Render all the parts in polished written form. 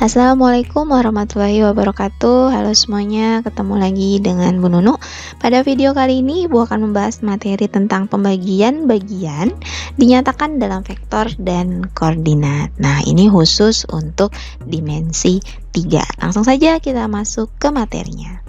Assalamualaikum warahmatullahi wabarakatuh. Halo semuanya, ketemu lagi dengan Bu Nunu. Pada video kali ini Bu akan membahas materi tentang pembagian bagian dinyatakan dalam vektor dan koordinat. Nah, ini khusus untuk dimensi 3. Langsung saja kita masuk ke materinya.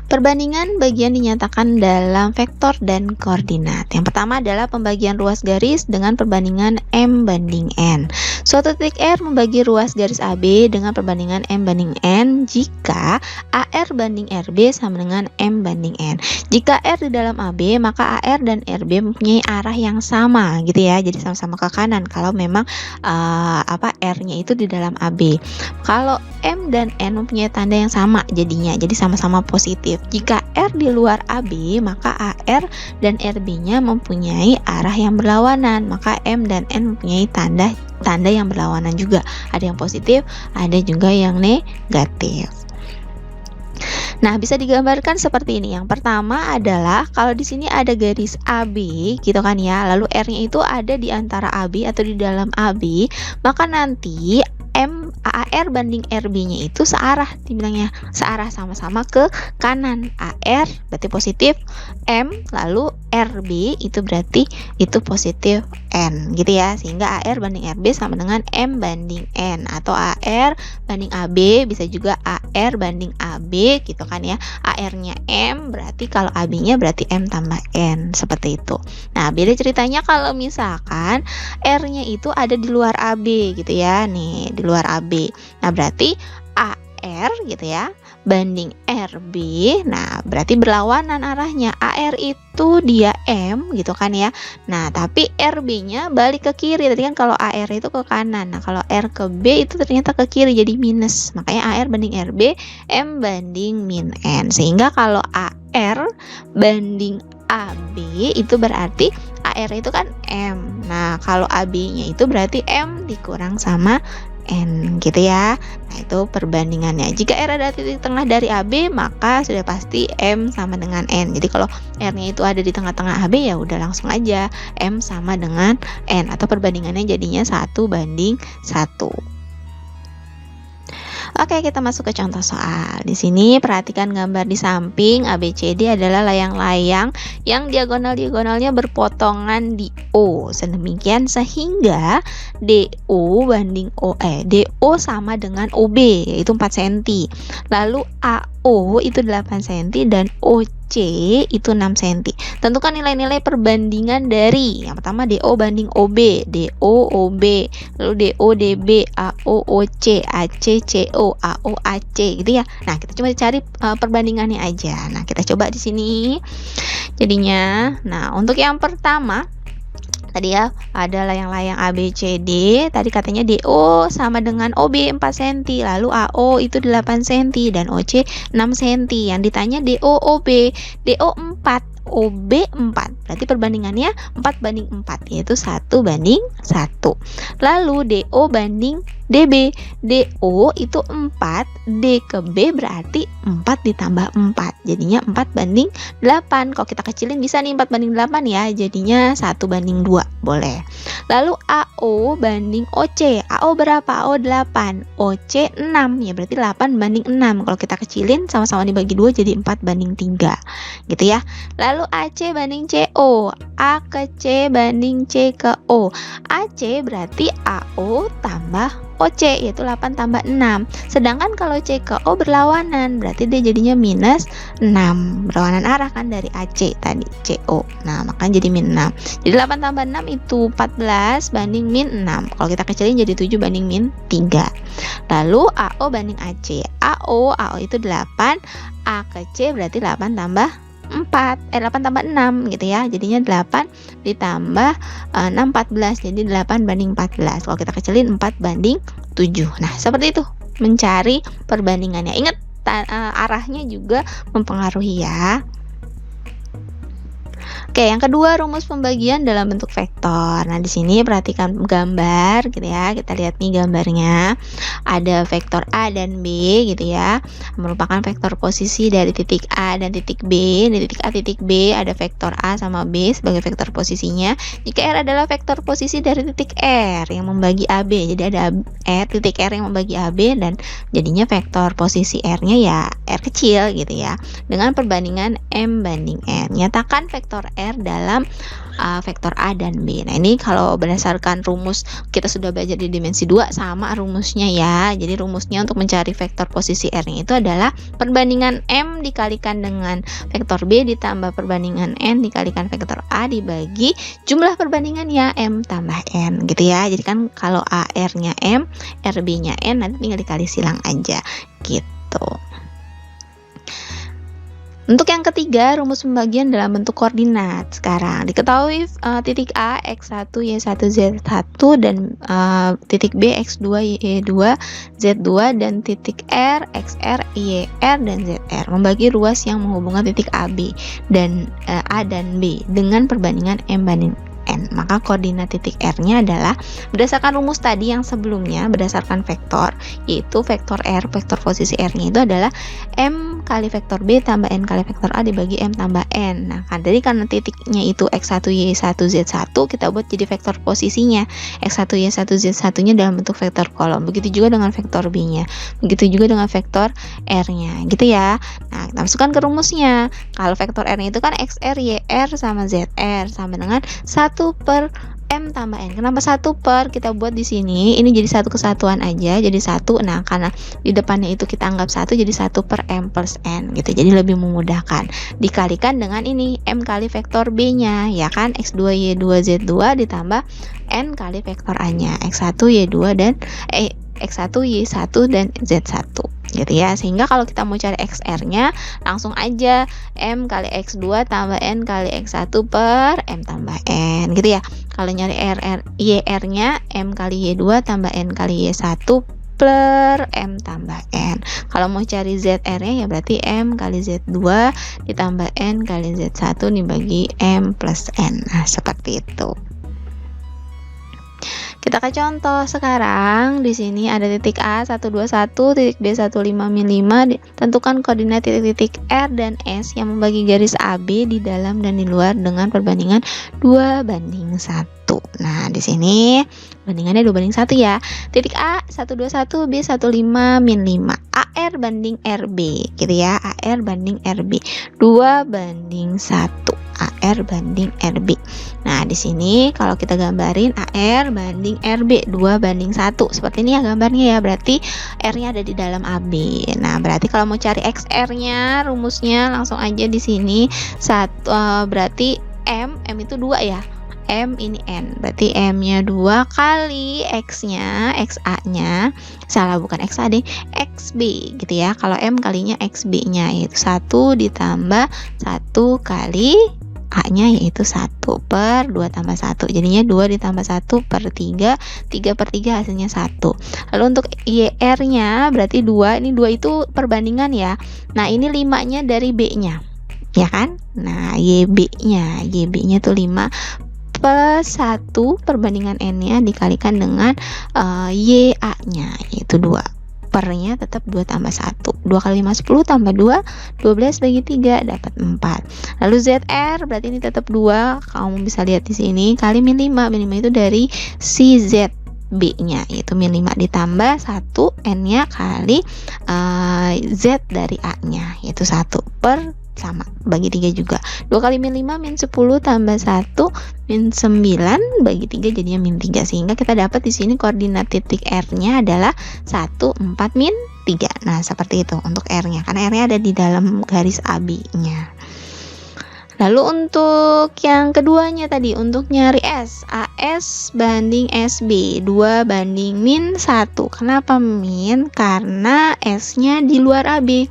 Perbandingan bagian dinyatakan dalam vektor dan koordinat. Yang pertama adalah pembagian ruas garis dengan perbandingan M banding N. Suatu titik R membagi ruas garis AB dengan perbandingan M banding N jika AR banding RB sama dengan M banding N. Jika R di dalam AB, maka AR dan RB mempunyai arah yang sama gitu ya. Jadi sama-sama ke kanan kalau memang R-nya itu di dalam AB. Kalau M dan N mempunyai tanda yang sama jadinya, jadi sama-sama positif. Jika R di luar AB, maka AR dan RB-nya mempunyai arah yang berlawanan, maka M dan N mempunyai tanda yang berlawanan juga. Ada yang positif, ada juga yang negatif. Nah, bisa digambarkan seperti ini. Yang pertama adalah kalau di sini ada garis AB gitu kan ya, lalu R-nya itu ada di antara AB atau di dalam AB, maka nanti AR banding RB-nya itu searah, dibilangnya searah sama-sama ke kanan. AR berarti positif M, lalu RB itu berarti itu positif N gitu ya, sehingga AR banding RB sama dengan M banding N, atau AR banding AB bisa juga AR banding AB gitu kan ya. AR-nya M berarti kalau AB-nya berarti M tambah N, seperti itu. Nah, beda ceritanya kalau misalkan R-nya itu ada di luar AB gitu ya, nih di luar AB. Nah, berarti AR gitu ya banding RB, nah berarti berlawanan arahnya. AR itu dia M gitu kan ya, nah tapi RB-nya balik ke kiri. Tadi kan kalau AR itu ke kanan, nah kalau R ke B itu ternyata ke kiri, jadi minus. Makanya AR banding RB M banding min N, sehingga kalau AR banding AB itu berarti AR itu kan M, nah kalau AB-nya itu berarti M dikurang sama N gitu ya. Nah, itu perbandingannya. Jika R ada titik tengah dari AB, maka sudah pasti M sama dengan N. Jadi kalau R-nya itu ada di tengah-tengah AB, ya udah langsung aja M sama dengan N, atau perbandingannya jadinya 1:1. Oke, kita masuk ke contoh soal. Di sini perhatikan gambar di samping. ABCD adalah layang-layang yang diagonal-diagonalnya berpotongan di O. Sedemikian sehingga DO sama dengan OB, yaitu 4 cm. Lalu AO itu 8 cm dan OC itu 6 cm. Tentukan nilai-nilai perbandingan dari yang pertama DO banding OB, DO OB, lalu DO DB, AO OC, AC CO, AO AC gitu ya. Nah, kita coba cari perbandingannya aja. Nah, kita coba di sini jadinya. Nah, untuk yang pertama tadi ya ada layang-layang ABCD, tadi katanya DO sama dengan OB 4 cm, lalu AO itu 8 cm dan OC 6 cm. Yang ditanya DO OB, DO 4, OB 4, berarti perbandingannya 4:4, yaitu 1:1. Lalu DO banding DB, DO itu 4, D ke B berarti 4 ditambah 4, jadinya 4:8. Kalau kita kecilin bisa nih 4:8 ya, jadinya 1:2, boleh. Lalu AO banding OC, AO berapa? AO 8, OC 6, ya berarti 8:6. Kalau kita kecilin sama-sama dibagi 2 jadi 4:3 gitu ya. Lalu AC banding CO, A ke C banding C ke O. AC berarti AO tambah OC, yaitu 8 tambah 6. Sedangkan kalau C ke O berlawanan, berarti dia jadinya minus 6. Berlawanan arah kan dari AC tadi, CO. Nah, makanya jadi min 6. Jadi 8 tambah 6 itu 14 banding min 6. Kalau kita kecilin jadi 7 banding min 3. Lalu AO banding AC. AO itu 8, A ke C berarti 8 tambah 6 gitu ya, jadinya 8 ditambah 6 14, jadi 8:14. Kalau kita kecilin 4:7. Nah, seperti itu mencari perbandingannya. Ingat arahnya juga mempengaruhi ya. Oke, yang kedua rumus pembagian dalam bentuk vektor. Nah, di sini perhatikan gambar gitu ya. Kita lihat nih gambarnya. Ada vektor A dan B gitu ya. Merupakan vektor posisi dari titik A dan titik B. Di titik A titik B ada vektor A sama B sebagai vektor posisinya. Jika R adalah vektor posisi dari titik R yang membagi AB. Jadi ada R titik R yang membagi AB dan jadinya vektor posisi R-nya ya R kecil gitu ya. Dengan perbandingan M banding N. Nyatakan vektor R dalam vektor A dan B. Nah, ini kalau berdasarkan rumus kita sudah belajar di dimensi 2 sama rumusnya ya. Jadi rumusnya untuk mencari vektor posisi R-nya itu adalah perbandingan M dikalikan dengan vektor B ditambah perbandingan N dikalikan vektor A dibagi jumlah perbandingannya M tambah N gitu ya. Jadi kan kalau AR-nya M, RB-nya N nanti tinggal dikali silang aja gitu. Untuk yang ketiga, rumus pembagian dalam bentuk koordinat. Sekarang diketahui titik A X1 Y1 Z1 dan titik B X2 Y2 Z2 dan titik R XR YR dan ZR membagi ruas yang menghubungkan titik AB dan A dan B dengan perbandingan M banding N. Maka koordinat titik R-nya adalah berdasarkan rumus tadi yang sebelumnya berdasarkan vektor, yaitu vektor R, vektor posisi R-nya itu adalah M kali vektor B tambah N kali vektor A dibagi M tambah N. Nah, kan tadi karena titiknya itu X1 Y1 Z1, kita buat jadi vektor posisinya. X1 Y1 Z1-nya dalam bentuk vektor kolom. Begitu juga dengan vektor B-nya. Begitu juga dengan vektor R-nya, gitu ya. Nah, kita masukkan ke rumusnya. Kalau vektor R-nya itu kan XR YR sama ZR sama dengan 1 per M tambah N. Kenapa 1 per? Kita buat di sini ini jadi satu kesatuan aja, jadi 1. Nah, karena di depannya itu kita anggap 1 jadi 1 per M plus N gitu. Jadi lebih memudahkan. Dikalikan dengan ini M kali vektor B-nya, ya kan? X2 Y2 Z2 ditambah N kali vektor A-nya, X1 Y2 dan X1 Y1 dan Z1 gitu ya. Sehingga kalau kita mau cari XR-nya langsung aja M kali X2 tambah N kali X1 per M tambah N gitu ya. Kalau nyari YR-nya M kali Y2 tambah N kali Y1 per M tambah N. Kalau mau cari ZR-nya ya berarti M kali Z2 ditambah N kali Z1 dibagi M plus N. Nah, seperti itu. Kita ke contoh sekarang. Di sini ada titik A 121, titik B 15 5. Tentukan koordinat titik-titik R dan S yang membagi garis AB di dalam dan di luar dengan perbandingan 2 banding 1. Nah, di sini bandingannya 2 banding 1 ya. Titik A 121, B 15 min 5. AR banding RB gitu ya. AR banding RB 2 banding 1. AR banding RB. Nah, di sini kalau kita gambarin AR banding RB 2 banding 1. Seperti ini ya gambarnya ya. Berarti R-nya ada di dalam AB. Nah, berarti kalau mau cari XR-nya rumusnya langsung aja di sini. Berarti M itu 2 ya. M ini N, berarti M-nya 2 kali X-nya, XA-nya, salah bukan XA deh, XB gitu ya. Kalau M kalinya XB-nya yaitu 1 ditambah 1 kali A-nya yaitu 1 per 2 tambah 1. Jadinya 2 ditambah 1 per 3, 3 per 3 hasilnya 1. Lalu untuk YR-nya berarti 2, ini 2 itu perbandingan ya. Nah, ini 5-nya dari B-nya, ya kan? Nah, YB-nya tuh 5 plus 1 perbandingan N-nya dikalikan dengan YA-nya yaitu 2. Per-nya tetap 2 tambah 1. 2 kali 5 10 tambah 2, 12 bagi 3 dapat 4. Lalu ZR berarti ini tetap 2. Kamu bisa lihat di sini kali min 5. Min 5 itu dari si Z B-nya yaitu min 5 ditambah 1 N-nya kali Z dari A-nya yaitu 1 per sama bagi 3 juga. 2 kali min 5 min 10 tambah 1 min 9 bagi 3 jadinya min 3. Sehingga kita dapat di sini koordinat titik R-nya adalah 1 4 min 3. Nah, seperti itu untuk R-nya karena R-nya ada di dalam garis AB-nya. Lalu untuk yang keduanya tadi untuk nyari S, AS banding SB 2 banding min 1. Kenapa min? Karena S-nya di luar AB.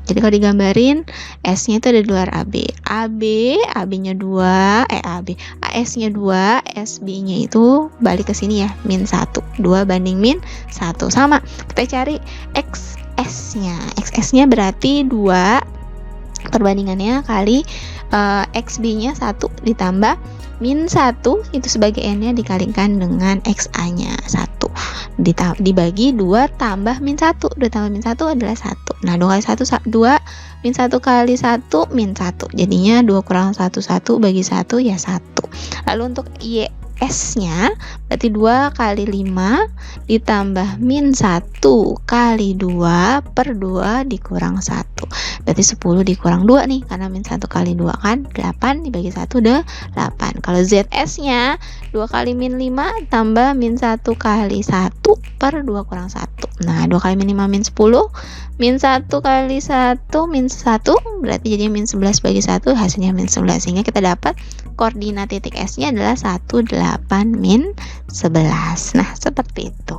Jadi kalau digambarin S-nya itu ada di luar AB. AB-nya 2, AS-nya 2, SB-nya itu balik ke sini ya, min 1. 2 banding min 1 sama. Kita cari XS-nya. XS-nya berarti 2 Perbandingannya kali XB-nya 1 ditambah min 1 itu sebagai N-nya dikalikan dengan XA-nya 1 dibagi 2 tambah min 1. 2 tambah min 1 adalah 1. Nah, 2 kali 1 2, min 1 kali 1 min 1. Jadinya 2 kurang 1 1 bagi 1 ya 1. Lalu untuk YS-nya berarti 2 kali 5 ditambah min 1 kali 2 per 2 dikurang 1. Berarti 10 dikurang 2 nih, karena min 1 kali 2 kan 8 dibagi 1 udah 8. Kalau ZS-nya 2 kali min 5 tambah min 1 kali 1 per 2 kurang 1. Nah, 2 kali min 5 min 10, min 1 kali 1 min 1, berarti jadinya min 11 bagi 1 hasilnya min 11. Sehingga kita dapat koordinat titik S-nya adalah 18 min 11. Nah, seperti itu.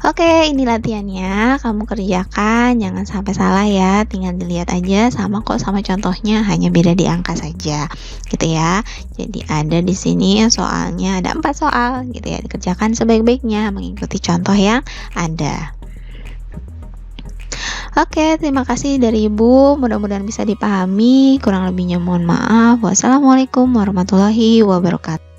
Oke, ini latihannya, kamu kerjakan, jangan sampai salah ya, tinggal dilihat aja, sama kok sama contohnya, hanya beda di angka saja, gitu ya. Jadi ada di sini soalnya ada 4 soal, gitu ya, dikerjakan sebaik-baiknya mengikuti contoh yang ada. Oke, terima kasih dari Ibu, mudah-mudahan bisa dipahami, kurang lebihnya mohon maaf. Wassalamualaikum warahmatullahi wabarakatuh.